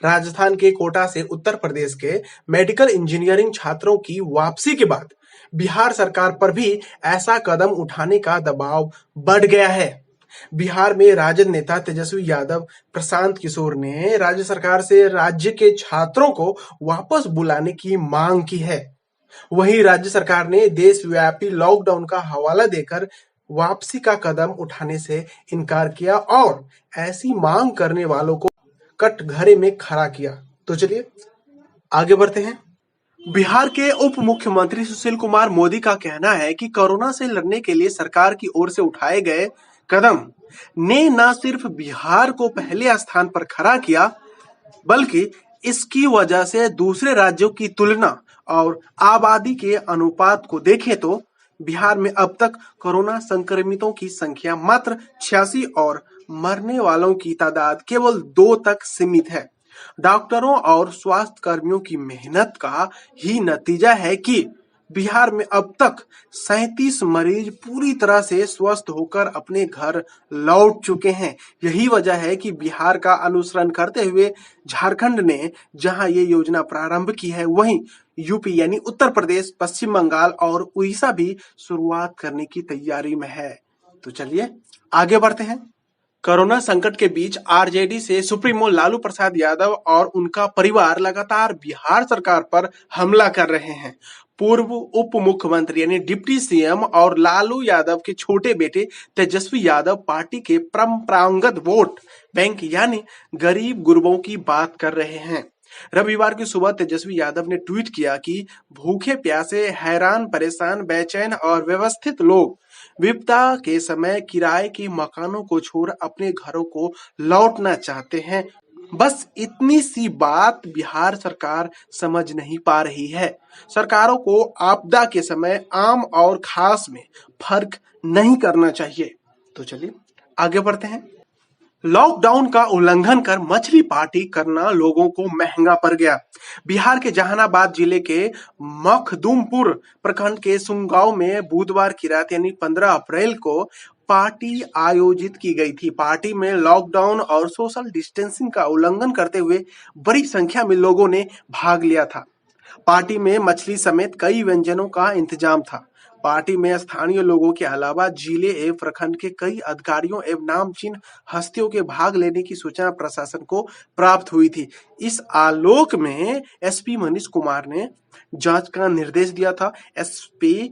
राजस्थान के कोटा से उत्तर प्रदेश के मेडिकल इंजीनियरिंग छात्रों की वापसी के बाद बिहार सरकार पर भी ऐसा कदम उठाने का दबाव बढ़ गया है। बिहार में राजद नेता तेजस्वी यादव प्रशांत किशोर ने राज्य सरकार से राज्य के छात्रों को वापस बुलाने की मांग की है। वहीं राज्य सरकार ने देशव्यापी लॉकडाउन का हवाला देकर वापसी का कदम उठाने से इनकार किया और ऐसी मांग करने वालों को कटघरे में खड़ा किया। तो चलिए आगे बढ़ते हैं। बिहार के उप मुख्यमंत्री सुशील कुमार मोदी का कहना है कि कोरोना से लड़ने के लिए सरकार की ओर से उठाए गए कदम ने न सिर्फ बिहार को पहले स्थान पर खड़ा किया, बल्कि इसकी वजह से दूसरे राज्यों की तुलना और आबादी के अनुपात को देखें तो बिहार में अब तक कोरोना संक्रमितों की संख्या मात्र 86 और मरने वालों की तादाद केवल 2 तक सीमित है। डॉक्टरों और स्वास्थ्य कर्मियों की मेहनत का ही नतीजा है कि बिहार में अब तक 37 मरीज पूरी तरह से स्वस्थ होकर अपने घर लौट चुके हैं। यही वजह है कि बिहार का अनुसरण करते हुए झारखंड ने जहां ये योजना प्रारंभ की है, वहीं यूपी यानी उत्तर प्रदेश, पश्चिम बंगाल और उड़ीसा भी शुरुआत करने की तैयारी में है। तो चलिए आगे बढ़ते हैं। कोरोना संकट के बीच आरजेडी से सुप्रीमो लालू प्रसाद यादव और उनका परिवार लगातार बिहार सरकार पर हमला कर रहे हैं। पूर्व उप मुख्यमंत्री यानी डिप्टी सीएम और लालू यादव के छोटे बेटे तेजस्वी यादव पार्टी के परंपरागत वोट बैंक यानी गरीब गुरबों की बात कर रहे हैं। रविवार की सुबह तेजस्वी यादव ने ट्वीट किया कि भूखे प्यासे, हैरान परेशान, बेचैन और व्यवस्थित लोग विपदा के समय किराए के मकानों को छोड़ अपने घरों को लौटना चाहते हैं। बस इतनी सी बात बिहार सरकार समझ नहीं पा रही है। सरकारों को आपदा के समय आम और खास में फर्क नहीं करना चाहिए। तो चलिए आगे बढ़ते हैं। लॉकडाउन का उल्लंघन कर मछली पार्टी करना लोगों को महंगा पड़ गया। बिहार के जहानाबाद जिले के मखदूमपुर प्रखंड के सुमगांव में बुधवार की रात यानी 15 अप्रैल को पार्टी आयोजित की गई थी। पार्टी में लॉकडाउन और सोशल डिस्टेंसिंग का उल्लंघन करते हुए बड़ी संख्या में लोगों ने भाग लिया था। पार्टी में मछली समेत कई व्यंजनों का इंतजाम था। पार्टी में स्थानीय लोगों के अलावा जिले एवं प्रखंड के कई अधिकारियों एवं नामचीन हस्तियों के भाग लेने की सूचना प्रशासन को प्राप्त हुई थी। इस आलोक में एसपी मनीष कुमार ने जांच का निर्देश दिया था। एसपी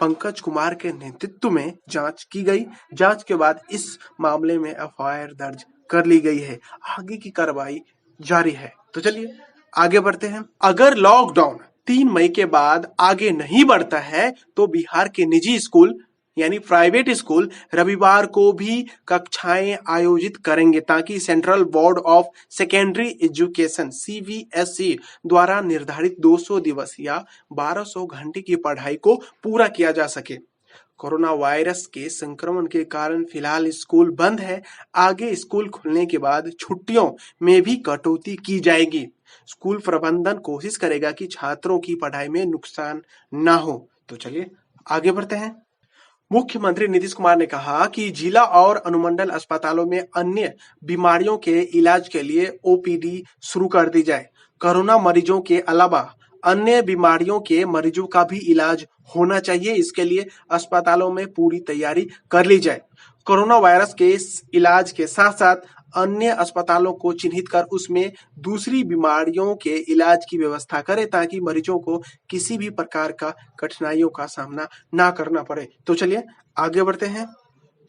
पंकज कुमार के नेतृत्व में जांच की गई। जांच के बाद इस मामले में एफआईआर दर्ज कर ली गई है। आगे की कार्रवाई जारी है। तो चलिए आगे बढ़ते हैं। अगर लॉकडाउन 3 मई के बाद आगे नहीं बढ़ता है तो बिहार के निजी स्कूल यानी प्राइवेट स्कूल रविवार को भी कक्षाएं आयोजित करेंगे ताकि central board of secondary education CBSE द्वारा निर्धारित 200 दिवस या 1200 घंटे की पढ़ाई को पूरा किया जा सके। कोरोना वायरस के संक्रमण के कारण फिलहाल स्कूल बंद है। आगे स्कूल खुलने के बाद छुट्टियों में भी कटौती की जाएगी। स्कूल प्रबंधन कोशिश करेगा कि छात्रों की पढ़ाई में नुकसान ना हो। तो चलिए आगे बढ़ते हैं। मुख्यमंत्री नीतीश कुमार ने कहा कि जिला और अनुमंडल अस्पतालों में अन्य बीमारियों के इलाज के लिए ओपीडी शुरू कर दी जाए। कोरोना मरीजों के अलावा अन्य बीमारियों के मरीजों का भी इलाज होना चाहिए। इसके लिए अस्पतालों में पूरी तैयारी कर ली जाए। कोरोना वायरस के इलाज के साथ साथ अन्य अस्पतालों को चिन्हित कर उसमें दूसरी बीमारियों के इलाज की व्यवस्था करें ताकि मरीजों को किसी भी प्रकार का कठिनाइयों का सामना ना करना पड़े। तो चलिए आगे बढ़ते हैं।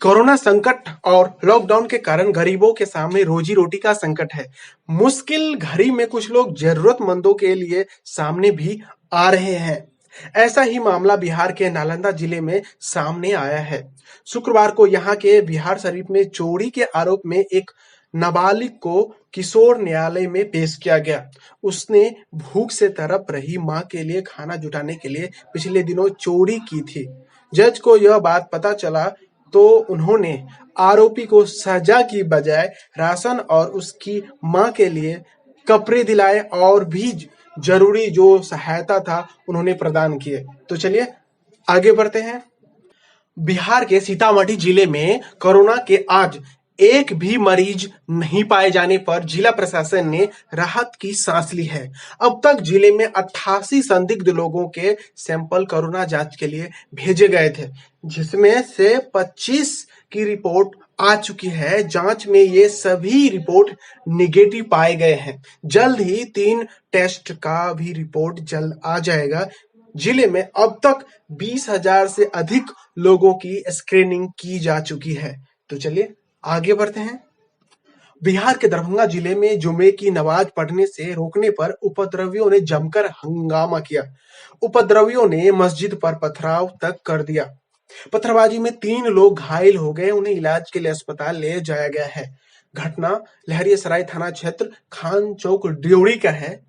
कोरोना संकट और लॉकडाउन के कारण गरीबों के सामने रोजी रोटी का संकट है। मुश्किल घड़ी में कुछ लोग जरूरतमंदों के लिए सामने भी आ रहे हैं। ऐसा ही मामला बिहार के नालंदा जिले में सामने आया है। शुक्रवार को यहां के बिहार शरीफ में चोरी के आरोप में एक नाबालिग को किशोर न्यायालय में पेश किया गया। उसने भूख से तड़प रही मां के लिए खाना जुटाने के लिए पिछले दिनों चोरी की थी। जज को यह बात पता चला तो उन्होंने आरोपी को सजा की बजाय राशन और उसकी मां के लिए कपड़े दिलाए और भी जरूरी जो सहायता था उन्होंने प्रदान किए। तो चलिए आगे बढ़ते हैं। बिहार के सीतामढ़ी जिले में कोरोना के आज एक भी मरीज नहीं पाए जाने पर जिला प्रशासन ने राहत की सांस ली है। अब तक जिले में 88 संदिग्ध लोगों के सैंपल कोरोना जांच के लिए भेजे गए थे, जिसमें से 25 की रिपोर्ट आ चुकी है। जांच में ये सभी रिपोर्ट निगेटिव पाए गए हैं। जल्द ही 3 टेस्ट का भी रिपोर्ट जल्द आ जाएगा। जिले में अब तक 20,000 से अधिक लोगों की स्क्रीनिंग की जा चुकी है। तो चलिए आगे बढ़ते हैं। बिहार के दरभंगा जिले में जुमे की नमाज पढ़ने से रोकने पर उपद्रवियों ने जमकर हंगामा किया। उपद्रवियों ने मस्जिद पर पथराव तक कर दिया। पत्थरबाजी में 3 लोग घायल हो गए, उन्हें इलाज के लिए अस्पताल ले जाया गया है। घटना लहरियासराय थाना क्षेत्र खान चौक ड्योढ़ी का है।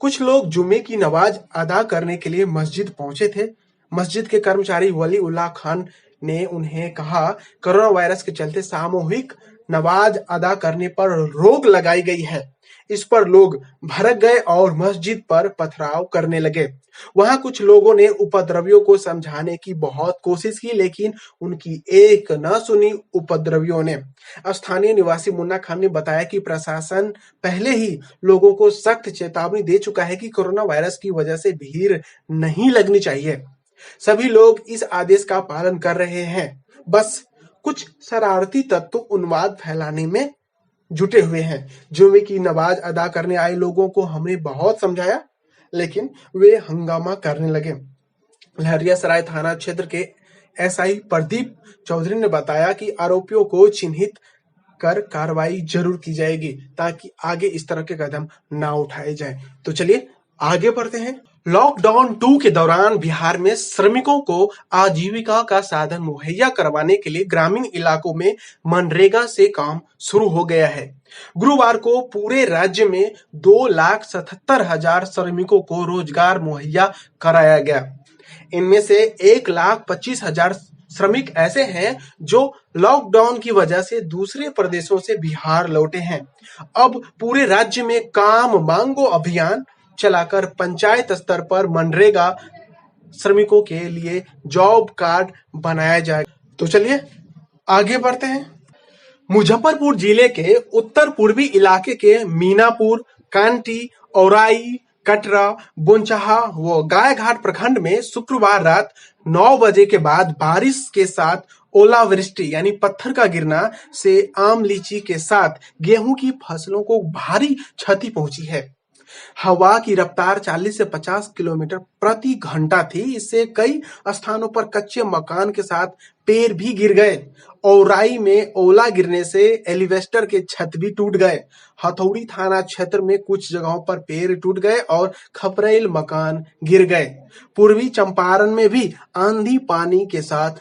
कुछ लोग जुमे की नमाज अदा करने के लिए मस्जिद पहुंचे थे। मस्जिद के कर्मचारी वली उल्लाह खान ने उन्हें कहा, कोरोना वायरस के चलते सामूहिक नमाज अदा करने पर रोक लगाई गई है। इस पर लोग भड़क गए और मस्जिद पर पथराव करने लगे। वहां कुछ लोगों ने उपद्रवियों को समझाने की बहुत कोशिश की, लेकिन उनकी एक न सुनी उपद्रवियों ने। स्थानीय निवासी मुन्ना खान ने बताया कि प्रशासन पहले ही लोगों को सख्त चेतावनी दे चुका है कि कोरोना वायरस की वजह से भीड़ नहीं लगनी चाहिए। सभी लोग इस आदेश का पालन कर रहे हैं। बस कुछ शरारती तत्व उन्माद फैलाने में जुटे हुए हैं। जुमे की नमाज अदा करने आए लोगों को हमने बहुत समझाया, लेकिन वे हंगामा करने लगे। लहरियासराय थाना क्षेत्र के एसआई प्रदीप चौधरी ने बताया कि आरोपियों को चिन्हित कर कार्रवाई जरूर की जाएगी, ताकि आगे इस तरह के कदम ना उठाए जाए। तो चलिए आगे बढ़ते हैं। लॉकडाउन 2 के दौरान बिहार में श्रमिकों को आजीविका का साधन मुहैया करवाने के लिए ग्रामीण इलाकों में मनरेगा से काम शुरू हो गया है। गुरुवार को पूरे राज्य में 2,77,000 श्रमिकों को रोजगार मुहैया कराया गया। इनमें से 1,25,000 श्रमिक ऐसे हैं जो लॉकडाउन की वजह से दूसरे प्रदेशों से बिहार लौटे हैं। अब पूरे राज्य में काम मांगो अभियान चलाकर पंचायत स्तर पर मनरेगा श्रमिकों के लिए जॉब कार्ड बनाया जाएगा। तो चलिए आगे बढ़ते हैं। मुजफ्फरपुर जिले के उत्तर पूर्वी इलाके के मीनापुर, कांटी, औराई, कटरा, बोनचाहा व गायघाट प्रखंड में शुक्रवार रात 9 बजे के बाद बारिश के साथ ओलावृष्टि यानी पत्थर का गिरना से आम लीची के साथ गेहूं की फसलों को भारी क्षति पहुंची है। हवा की रफ्तार 40 से 50 किलोमीटर प्रति घंटा थी। इससे कई स्थानों पर कच्चे मकान के साथ पेड़ भी गिर गए। औराई में ओला गिरने से एलिवेस्टर के छत भी टूट गए। हथौड़ी थाना क्षेत्र में कुछ जगहों पर पेड़ टूट गए और खपरेल मकान गिर गए। पूर्वी चंपारण में भी आंधी पानी के साथ